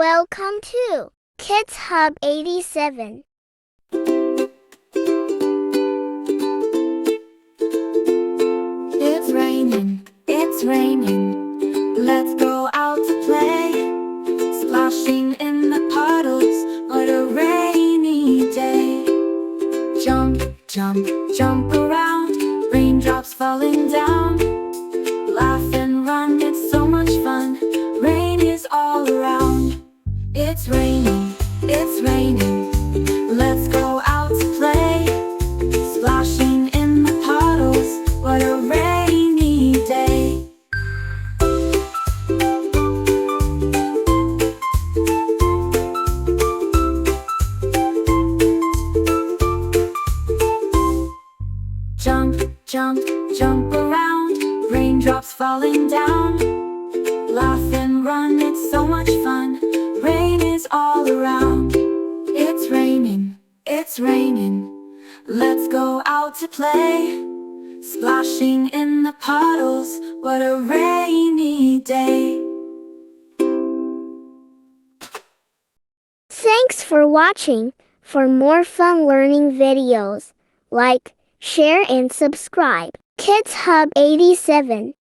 Welcome to Kids Hub 87. It's raining, let's go out to play. Splashing in the puddles, what a rainy day. Jump, jump, jump around, raindrops falling down. Laugh and run, it's so much fun, rain is all around. It's raining, let's go out to play. Splashing in the puddles, what a rainy day. Jump, jump, jump around, raindrops falling down. Laugh and run, it's so much fun, rain is all around. It's raining, let's go out to play. Splashing in the puddles, what a rainy day. Thanks for watching. For more fun learning videos, like, share and subscribe. Kids Hub 87.